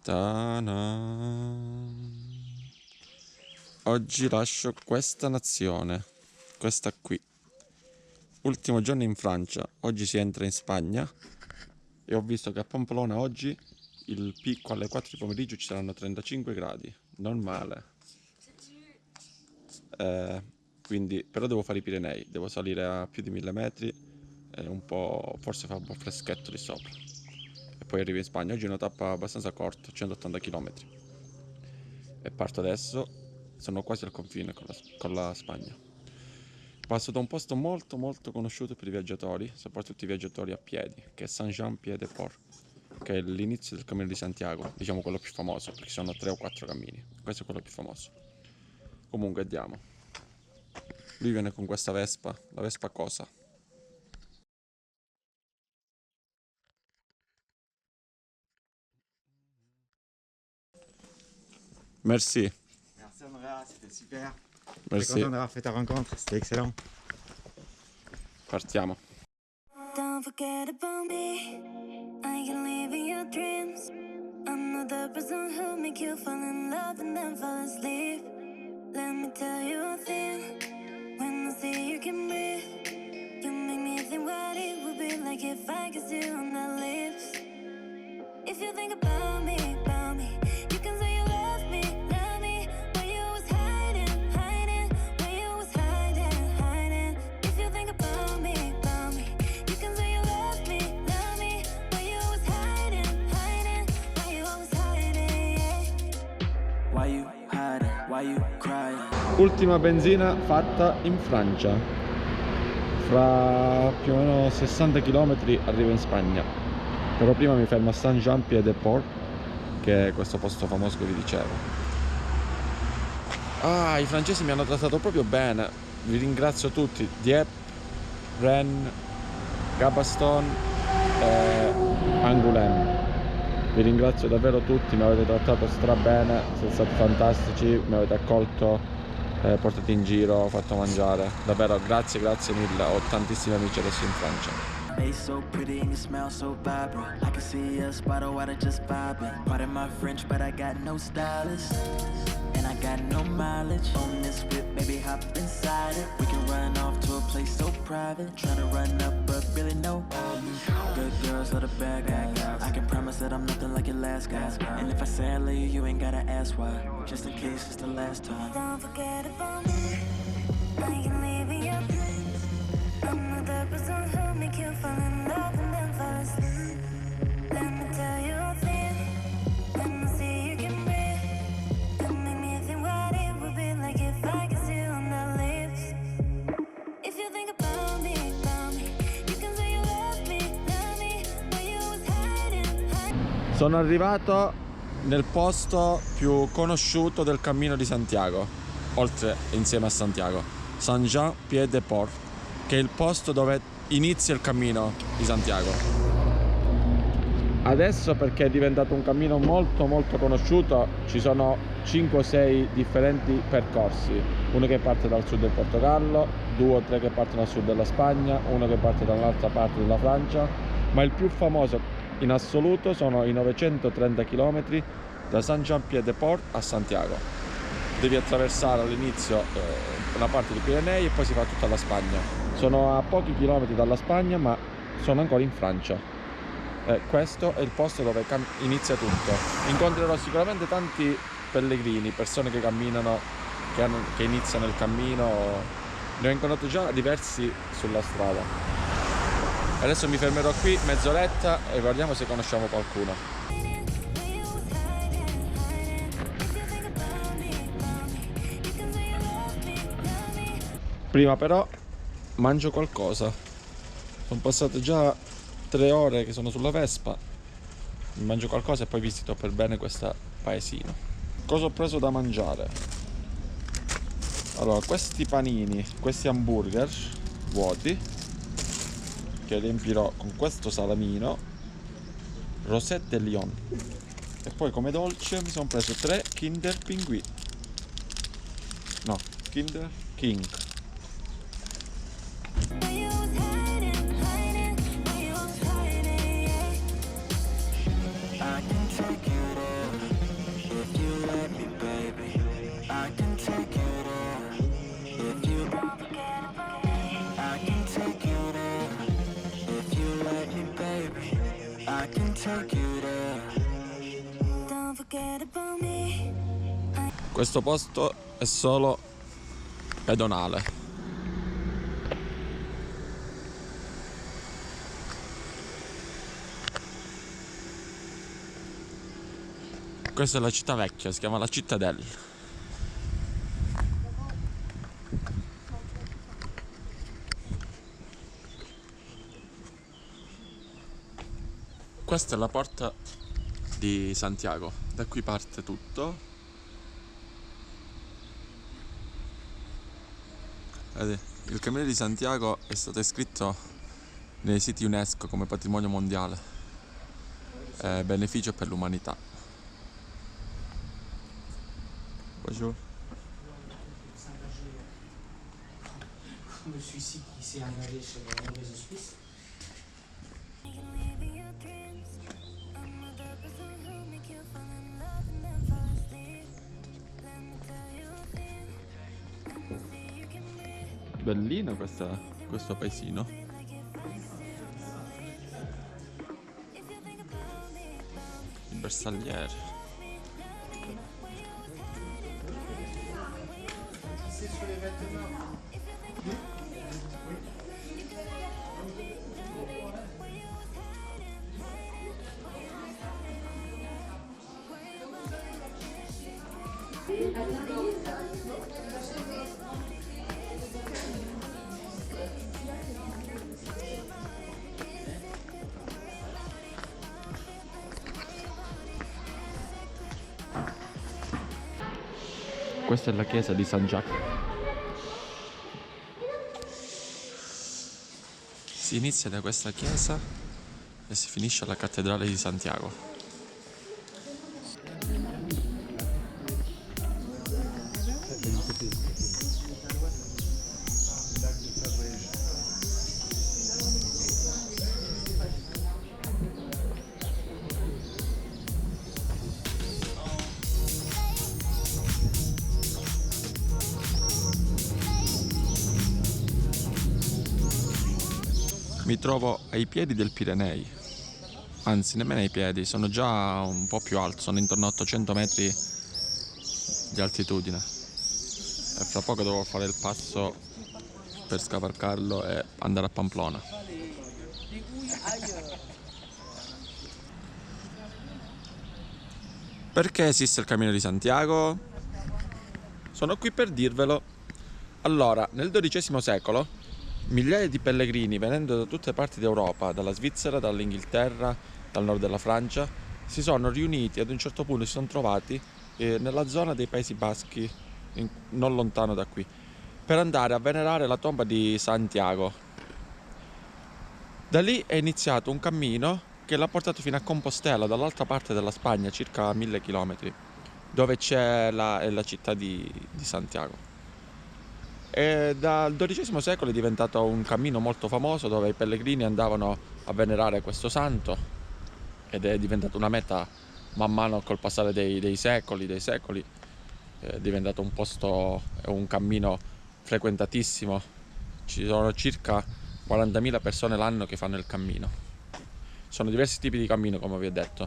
Ta-na. Oggi lascio questa nazione, questa qui. Ultimo giorno in Francia, oggi si entra in Spagna e ho visto che a Pamplona oggi il picco alle 4 di pomeriggio ci saranno 35 gradi, normale. Quindi, però devo fare i Pirenei, devo salire a più di 1000 metri, un po', forse fa un po' freschetto lì sopra. E poi arrivo in Spagna, oggi è una tappa abbastanza corta, 180 km. E parto adesso, sono quasi al confine con la Spagna. Passo da un posto molto molto conosciuto per i viaggiatori, soprattutto i viaggiatori a piedi, che è Saint-Jean-Pied-de-Port, che è l'inizio del Cammino di Santiago, diciamo quello più famoso, perché sono 3 o 4 cammini. Questo è quello più famoso. Comunque andiamo. Lui viene con questa Vespa, la Vespa cosa? Merci, Merci Andrea, c'était super. J'étais merci. content d'avoir fait ta rencontre, c'était excellent. Partiamo. Don't forget about me. I can live in your dreams. I'm not the person who make you fall in love and then fall asleep. Let me tell you one thing. When I see you can breathe, you make me think what it would be like if I kissed you on the lips. If you think about me, you can say you love me, but you was hiding, when you was hiding. If you think about me, you can say you love me, but you was hiding, when you was hiding, yeah. Why you hiding? Why you crying? Ultima benzina fatta in Francia. Fra più o meno 60 km arrivo in Spagna. Però prima mi fermo a Saint-Jean-Pied-de-Port, che è questo posto famoso che vi dicevo. Ah, i francesi mi hanno trattato proprio bene. Vi ringrazio tutti. Dieppe, Rennes, Gabaston e Angoulême. Vi ringrazio davvero tutti, mi avete trattato strabene, siete stati fantastici, mi avete accolto, portato in giro, fatto mangiare. Davvero grazie mille, ho tantissimi amici adesso in Francia. Face so pretty and you smell so vibrant. I can see us by the water just vibing. Pardon my French, but I got no stylist. And I got no mileage on this whip, baby, hop inside it. We can run off to a place so private. Try to run up, but really no. Good girls love the bad guys. I can promise that I'm nothing like your last guy. And if I say I love you, you ain't gotta ask why. Just in case it's the last time. Don't forget about me. I can live in your dreams. I'm not the person who make you fall in love and then fall asleep. Let me tell you a thing. When I see you can breathe, you make me think what it would be like if I kissed you on the lips. If you think about me, you can say you love me, but you was hiding. Sono arrivato nel posto più conosciuto del Cammino di Santiago, oltre insieme a Santiago, Saint-Jean-Pied-de-Port, che è il posto dove inizia il Cammino di Santiago. Adesso, perché è diventato un cammino molto molto conosciuto, ci sono 5 o 6 differenti percorsi, uno che parte dal sud del Portogallo, 2 o 3 che partono dal sud della Spagna, uno che parte da un'altra parte della Francia, ma il più famoso in assoluto sono i 930 km da Saint-Jean-Pied-de-Port a Santiago. Devi attraversare all'inizio una parte dei Pirenei e poi si fa tutta la Spagna. Sono a pochi chilometri dalla Spagna, ma sono ancora in Francia. Questo è il posto dove inizia tutto. Incontrerò sicuramente tanti pellegrini, persone che camminano, che iniziano il cammino. Ne ho incontrato già diversi sulla strada. Adesso mi fermerò qui mezz'oretta e guardiamo se conosciamo qualcuno. Prima però mangio qualcosa. Sono passate già 3 ore che sono sulla Vespa. Mangio qualcosa e poi visito per bene questo paesino. Cosa ho preso da mangiare? Allora, questi panini, questi hamburger vuoti, che riempirò con questo salamino, Rosette Lyon. E poi come dolce mi sono preso 3 Kinder Pinguì. No, Kinder King. I can take you there. take you there. Don't forget about me. Questo posto è solo pedonale. Questa è la città vecchia, si chiama la Cittadella. Questa è la porta di Santiago, da qui parte tutto. Vedete, il Cammino di Santiago è stato iscritto nei siti UNESCO come patrimonio mondiale, beneficio per l'umanità. Bonjour. Comme celui-ci qui s'est engagé sur les hospices. I can live in your dreams. I'm not the person who make you fall in love and then fall asleep. Let me tell you a thing. I'ma see you can be Bellino questo paesino. like if I still sleep. If you think about me, Il bersagliere. Questa è la chiesa di San Giacomo. Si inizia da questa chiesa e si finisce alla cattedrale di Santiago. Mi trovo ai piedi del Pirenei, anzi nemmeno ai piedi, sono già un po' più alto, sono intorno a 800 metri di altitudine e fra poco devo fare il passo per scavalcarlo e andare a Pamplona. Perché esiste il Cammino di Santiago? Sono qui per dirvelo. Allora, nel XII secolo migliaia di pellegrini venendo da tutte le parti d'Europa, dalla Svizzera, dall'Inghilterra, dal nord della Francia, si sono riuniti e ad un certo punto si sono trovati nella zona dei Paesi Baschi, non lontano da qui, per andare a venerare la tomba di Santiago. Da lì è iniziato un cammino che l'ha portato fino a Compostela, dall'altra parte della Spagna, circa 1000 km, dove c'è la città di Santiago. E dal XII secolo è diventato un cammino molto famoso dove i pellegrini andavano a venerare questo santo ed è diventato una meta man mano col passare dei secoli, è diventato un posto, un cammino frequentatissimo. Ci sono circa 40.000 persone l'anno che fanno il cammino. Sono diversi tipi di cammino, come vi ho detto,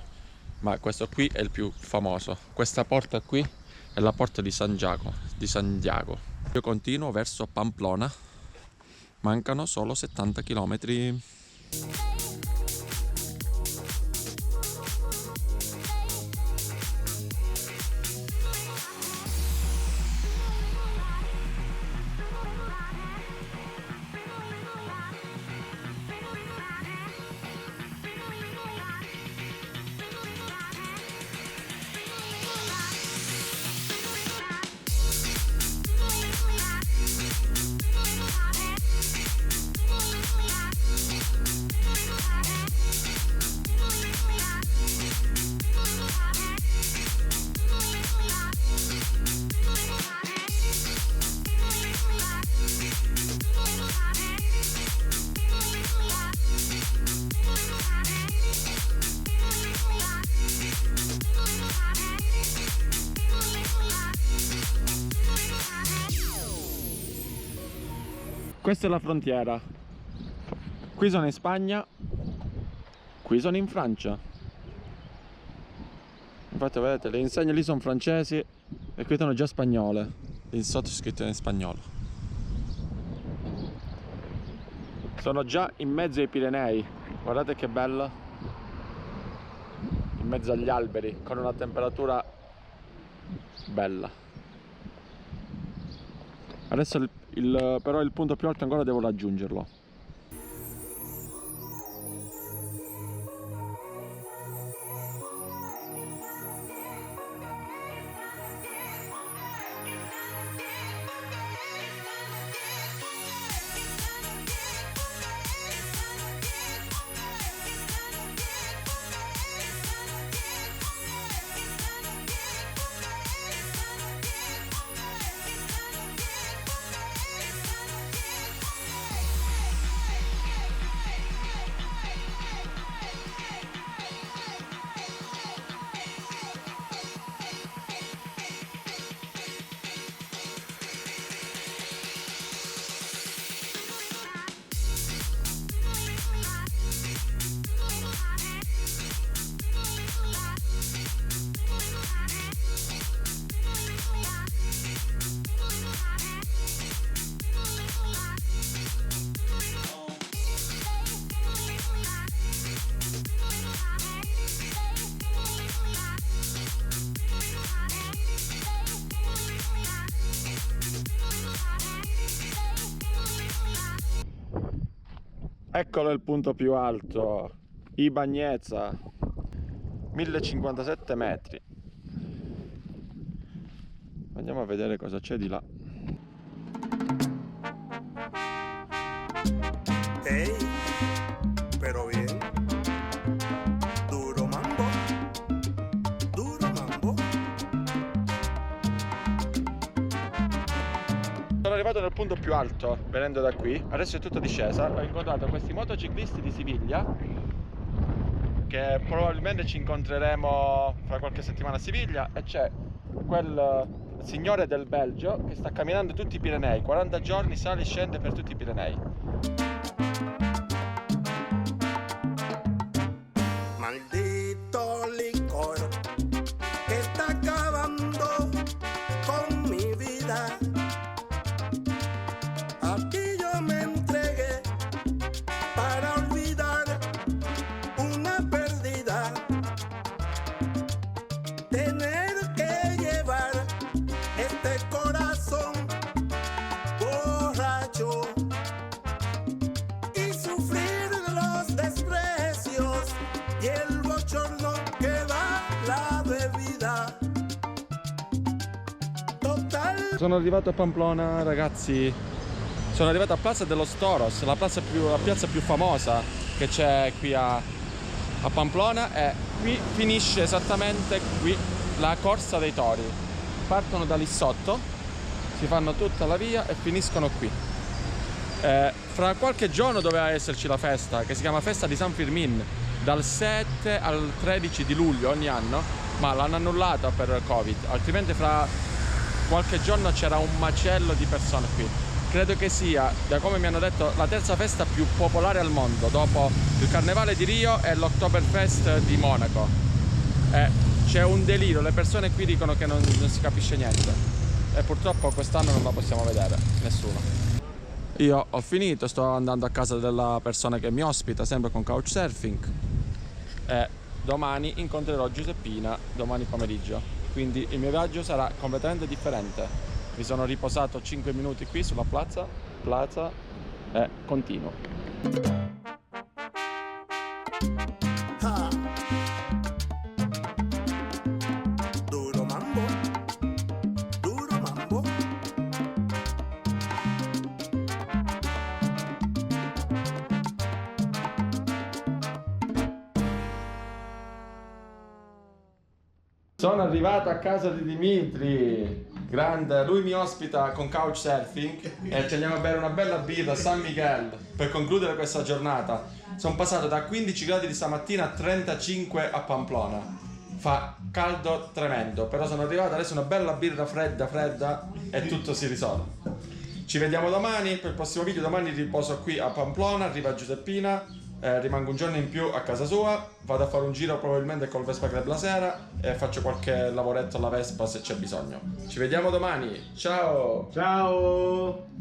ma questo qui è il più famoso. Questa porta qui è la porta di Santiago. Io continuo verso Pamplona, mancano solo 70 km. Questa è la frontiera. Qui sono in Spagna, qui sono in Francia. Infatti vedete, le insegne lì sono francesi e qui sono già spagnole. Il sottoscritto è in spagnolo. Sono già in mezzo ai Pirenei. Guardate che bello. In mezzo agli alberi, con una temperatura bella. Adesso però il punto più alto ancora devo raggiungerlo. Eccolo il punto più alto, i Bagnezza, 1057 metri. Andiamo a vedere cosa c'è di là. Hey, pero bien. Duro mambo. Duro mambo. Sono arrivato nel punto più alto venendo da qui, adesso è tutta discesa. Ho incontrato questi motociclisti di Siviglia che probabilmente ci incontreremo fra qualche settimana a Siviglia, e c'è quel signore del Belgio che sta camminando tutti i Pirenei, 40 giorni sale e scende per tutti i Pirenei. Maldito licor que está acabando con mi vida. A ti yo me entregué para olvidar una pérdida. Tener que llevar este corazón borracho y sufrir los desprecios y el bochorno que da la bebida. Total. Sono arrivato a Pamplona, ragazzi. Sono arrivato a Plaza de los Toros, la piazza più famosa che c'è qui a Pamplona, e qui finisce esattamente qui la corsa dei tori. Partono da lì sotto, si fanno tutta la via e finiscono qui. Fra qualche giorno doveva esserci la festa, che si chiama Festa di San Firmin, dal 7 al 13 di luglio ogni anno, ma l'hanno annullata per Covid, altrimenti fra qualche giorno c'era un macello di persone qui. Credo che sia, da come mi hanno detto, la terza festa più popolare al mondo, dopo il Carnevale di Rio e l'Oktoberfest di Monaco. C'è un delirio, le persone qui dicono che non si capisce niente, e purtroppo quest'anno non la possiamo vedere, nessuno. Io ho finito, sto andando a casa della persona che mi ospita, sempre con Couchsurfing, e domani incontrerò Giuseppina, domani pomeriggio, quindi il mio viaggio sarà completamente differente. Mi sono riposato 5 minuti qui sulla piazza e continuo. Ha. Duro mambo. Duro mambo. Sono arrivato a casa di Dimitri, grande, lui mi ospita con Couchsurfing e ci andiamo a bere una bella birra a San Miguel per concludere questa giornata. Sono passato da 15 gradi di stamattina a 35 a Pamplona, fa caldo tremendo, però sono arrivato adesso, una bella birra fredda e tutto si risolve. Ci vediamo domani per il prossimo video. Domani riposo qui a Pamplona, arriva Giuseppina rimango un giorno in più a casa sua, vado a fare un giro probabilmente col Vespa Club la sera e faccio qualche lavoretto alla Vespa se c'è bisogno. Ci vediamo domani, ciao! Ciao!